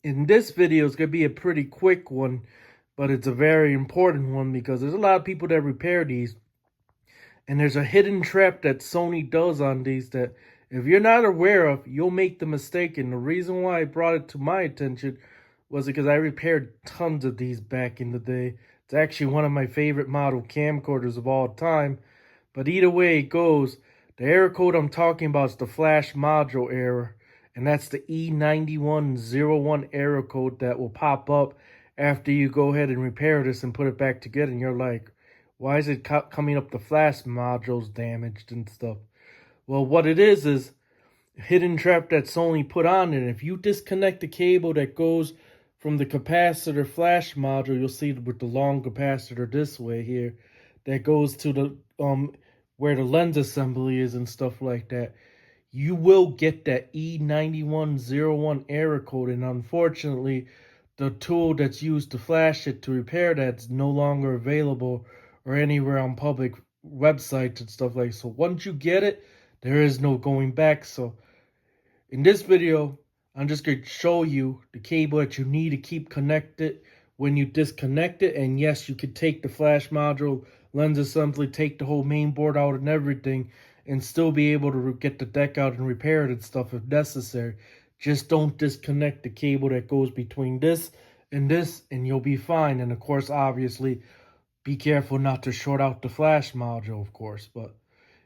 In this video, it's going to be a pretty quick one, but it's a very important one because there's a lot of people that repair these. And there's a hidden trap that Sony does on these that if you're not aware of, you'll make the mistake. And the reason why I brought it to my attention was because I repaired tons of these back in the day. It's actually one of my favorite model camcorders of all time. But either way it goes, the error code I'm talking about is the flash module error. And that's the E9101 error code that will pop up after you go ahead and repair this and put it back together. And you're like, why is it coming up the flash modules damaged and stuff? Well, what it is a hidden trap that Sony put on it. If you disconnect the cable that goes from the capacitor flash module, you'll see with the long capacitor this way here, that goes to the where the lens assembly is and stuff like that, you will get that E9101 error code. And unfortunately, the tool that's used to flash it to repair that's no longer available or anywhere on public websites and stuff like that. So once you get it, there is no going back. So in this video, I'm just going to show you the cable that you need to keep connected when you disconnect it. And yes, you could take the flash module, lens assembly, take the whole main board out and everything, and still be able to get the deck out and repair it and stuff if necessary. Just don't disconnect the cable that goes between this, and you'll be fine. And of course, obviously, be careful not to short out the flash module, of course. But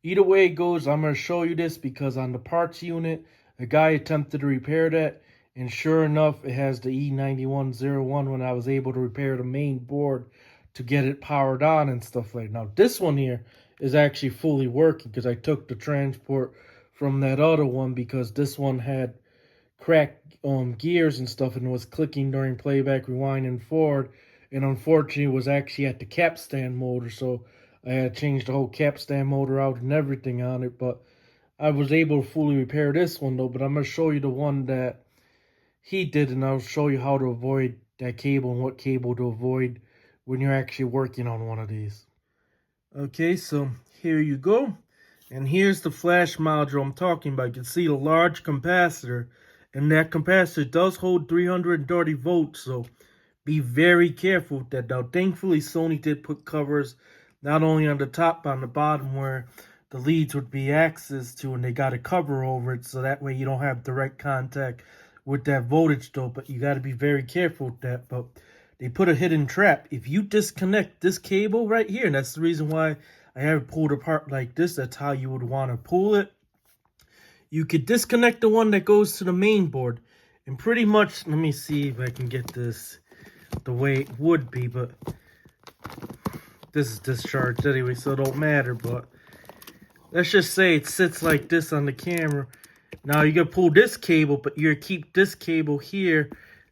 either way it goes, I'm going to show you this because on the parts unit, a guy attempted to repair that, and sure enough, it has the E9101 when I was able to repair the main board to get it powered on and stuff like that. Now, this one here is actually fully working because I took the transport from that other one because this one had cracked gears and stuff and was clicking during playback, rewind, and forward. And unfortunately, it was actually at the capstan motor, so I had to change the whole capstan motor out and everything on it. But I was able to fully repair this one, though. But I'm going to show you the one that he did, and I'll show you how to avoid that cable and what cable to avoid when you're actually working on one of these. Okay, so here you go. And here's the flash module I'm talking about. You can see the large capacitor, and that capacitor does hold 330 volts, so be very careful with that. Now, thankfully, Sony did put covers not only on the top, but on the bottom where the leads would be access to, and they got a cover over it, so that way you don't have direct contact with that voltage, though. But you got to be very careful with that. But they put a hidden trap. If you disconnect this cable right here, and that's the reason why I have it pulled apart like this, that's how you would want to pull it. You could disconnect the one that goes to the main board. And pretty much, let me see if I can get this the way it would be, but this is discharged anyway, so it don't matter. But let's just say it sits like this on the camera. Now you gotta pull this cable, but you keep this cable here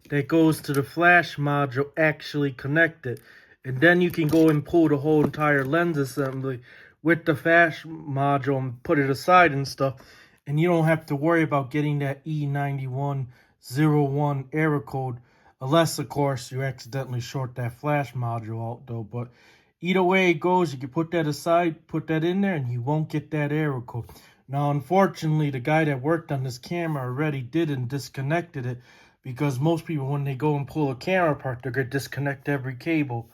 that goes to the flash module actually connected. And then you can go and pull the whole entire lens assembly with the flash module and put it aside and stuff. And you don't have to worry about getting that E9101 error code. Unless, of course, you accidentally short that flash module out, though. But either way it goes, you can put that aside, put that in there, and you won't get that error code. Now, unfortunately, the guy that worked on this camera already did and disconnected it, because most people, when they go and pull a camera apart, they're going to disconnect every cable.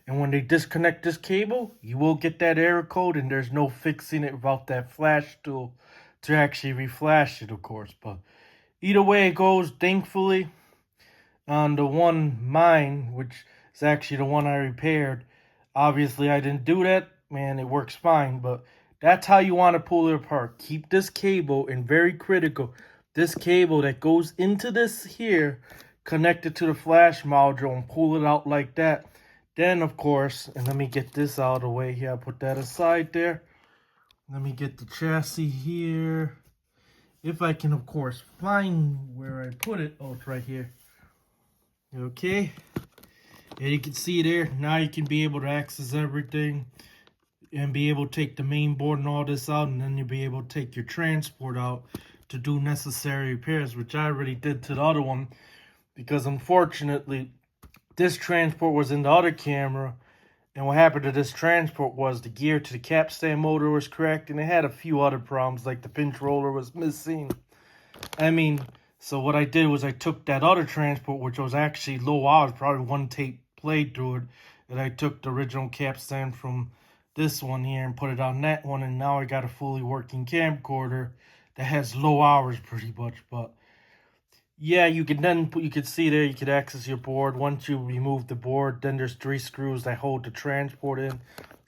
And when they disconnect this cable, you will get that error code, and there's no fixing it without that flash tool to actually reflash it, of course. But either way it goes, thankfully, on the one mine, which is actually the one I repaired, obviously I didn't do that, man, it works fine. But that's how you want to pull it apart. Keep this cable, and very critical, this cable that goes into this here connected to the flash module, and pull it out like that. Then, of course, and let me get this out of the way here, I'll put that aside there. Let me get the chassis here. If I can, of course, find where I put it. Oh, it's right here. Okay. And you can see there. Now you can be able to access everything and be able to take the main board and all this out. And then you'll be able to take your transport out to do necessary repairs, which I already did to the other one. Because unfortunately, this transport was in the other camera. And what happened to this transport was the gear to the capstan motor was cracked, and it had a few other problems, like the pinch roller was missing. I mean, So what I did was I took that other transport, which was actually low hours, probably one tape played through it, and I took the original capstan from this one here and put it on that one, and now I got a fully working camcorder that has low hours pretty much. But yeah, you could see there, you could access your board. Once you remove the board, then there's 3 screws that hold the transport in.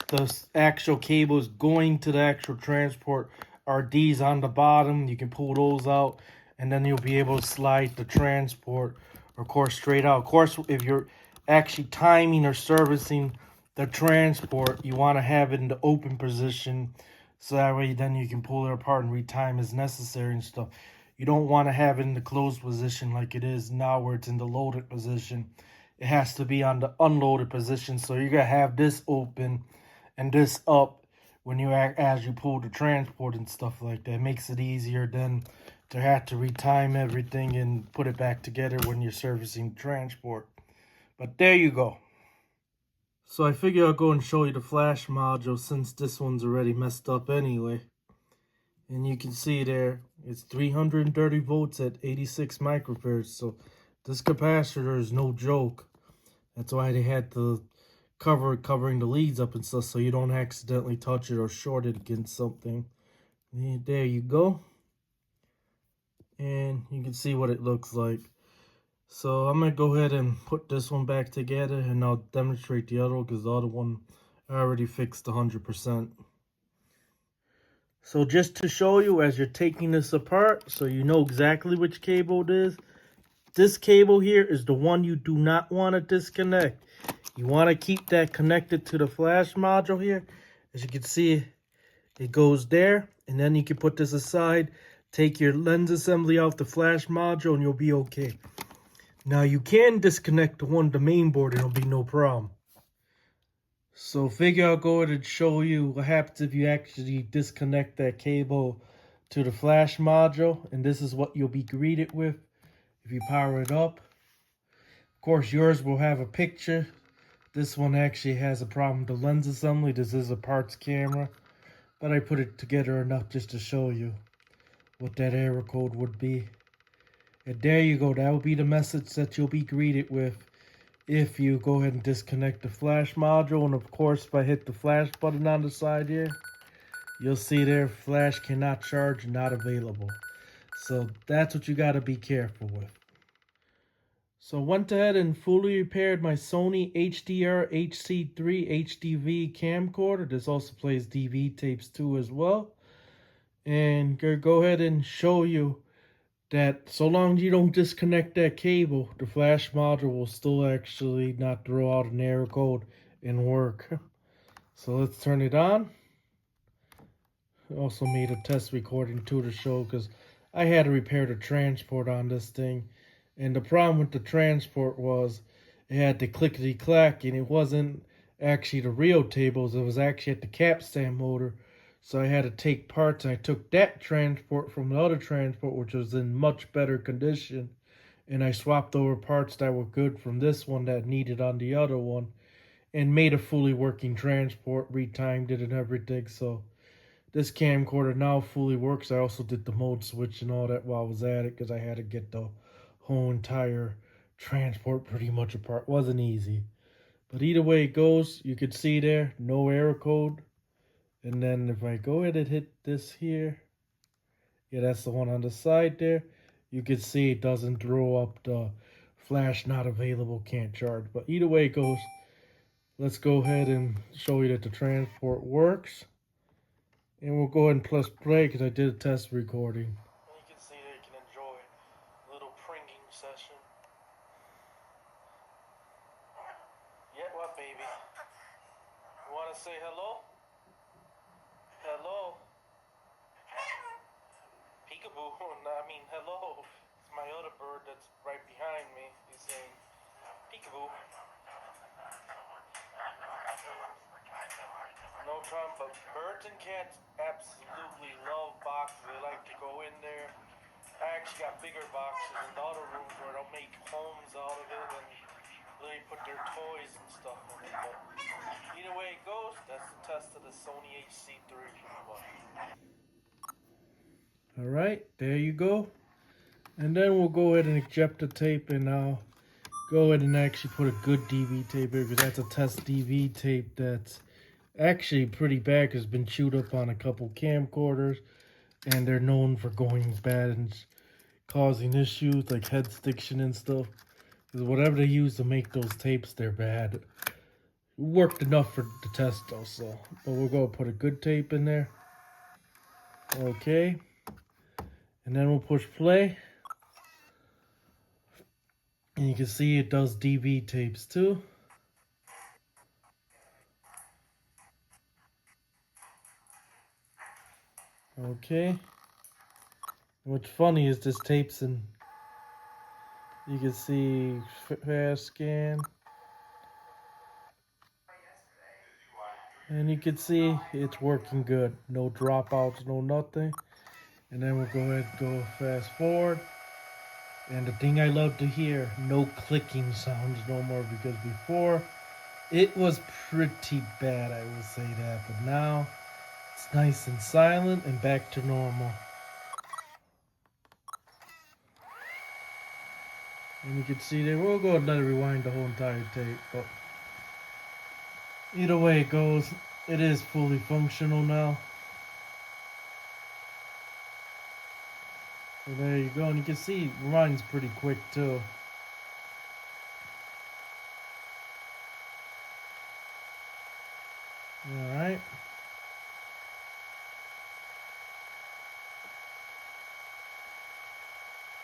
The actual cables going to the actual transport are these on the bottom. You can pull those out, and then you'll be able to slide the transport, of course, straight out. Of course, if you're actually timing or servicing the transport, you want to have it in the open position, so that way then you can pull it apart and retime as necessary and stuff. You don't want to have it in the closed position like it is now, where it's in the loaded position. It has to be on the unloaded position, so you're gonna have this open and this up when you as you pull the transport and stuff like that. It makes it easier than to have to retime everything and put it back together when you're servicing transport. But there you go. So I figure I'll go and show you the flash module, since this one's already messed up anyway. And you can see there, it's 330 volts at 86 microfarads. So this capacitor is no joke. That's why they had the covering the leads up and stuff, so you don't accidentally touch it or short it against something. And there you go. And you can see what it looks like. So I'm going to go ahead and put this one back together, and I'll demonstrate the other one, because the other one I already fixed 100%. So just to show you as you're taking this apart, so you know exactly which cable it is, this cable here is the one you do not want to disconnect. You want to keep that connected to the flash module here. As you can see, it goes there, and then you can put this aside, take your lens assembly off the flash module, and you'll be okay. Now you can disconnect the main board, and it'll be no problem. So figure I'll go ahead and show you what happens if you actually disconnect that cable to the flash module, and this is what you'll be greeted with if you power it up. Of course, yours will have a picture. This one actually has a problem with the lens assembly. This is a parts camera, but I put it together enough just to show you what that error code would be. And there you go. That will be the message that you'll be greeted with if you go ahead and disconnect the flash module. And of course, if I hit the flash button on the side here, you'll see there, flash cannot charge, not available. So that's what you got to be careful with. So I went ahead and fully repaired my Sony HDR-HC3 HDV camcorder. This also plays DV tapes too as well. And go ahead and show you that so long as you don't disconnect that cable, the flash module will still actually not throw out an error code and work. So let's turn it on. I also made a test recording too to show, because I had to repair the transport on this thing. And the problem with the transport was it had the clickety-clack, and it wasn't actually the real tables. It was actually at the capstan motor. So I had to take parts, and I took that transport from the other transport, which was in much better condition. And I swapped over parts that were good from this one that needed on the other one, and made a fully working transport, retimed it and everything. So this camcorder now fully works. I also did the mode switch and all that while I was at it, because I had to get the whole entire transport pretty much apart. Wasn't easy, but either way it goes, you could see there, no error code. And then if I go ahead and hit this here, yeah, that's the one on the side there, you can see it doesn't throw up the flash not available, can't charge. But either way it goes, let's go ahead and show you that the transport works. And we'll go ahead and press play, because I did a test recording. You can see that you can enjoy a little pringing session. Yeah, what, baby? You want to say hello? Hello? Peekaboo. I mean, hello. It's my other bird that's right behind me. He's saying peekaboo. No problem, but birds and cats absolutely love boxes. They like to go in there. I actually got bigger boxes in the other rooms where they'll make homes out of it and really put their toys and stuff in it. But either way it goes, that's the test of the Sony HC3. Alright, there you go. And then we'll go ahead and eject the tape, and I'll go ahead and actually put a good DV tape here, because that's a test DV tape that's actually pretty bad, because it's been chewed up on a couple camcorders, and they're known for going bad and causing issues like head stiction and stuff. Because whatever they use to make those tapes, they're bad. It worked enough for the test though, so. But we're going to put a good tape in there. Okay. And then we'll push play. And you can see it does DV tapes too. Okay. What's funny is this tape's in, you can see fast scan. And you can see it's working good. No dropouts, no nothing. And then we'll go ahead and go fast forward. And the thing I love to hear, no clicking sounds no more, because before it was pretty bad, I will say that. But now it's nice and silent and back to normal. And you can see there, we'll go and let it rewind the whole entire tape. But either way it goes, it is fully functional now. So there you go, and you can see it runs pretty quick too. Alright.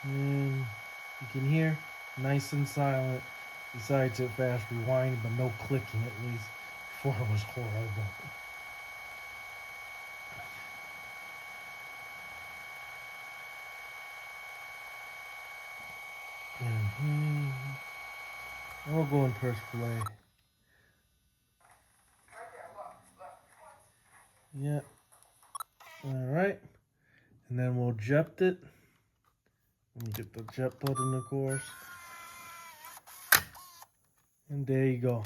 And you can hear, nice and silent, besides it fast rewinding, but no clicking at least. Before it was horrible. And we'll go and press play. Yeah. Alright. And then we'll eject it. Let me get the eject button, of course. And there you go.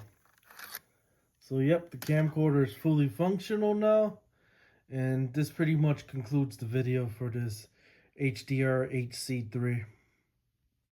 So yep, the camcorder is fully functional now. And this pretty much concludes the video for this HDR-HC3.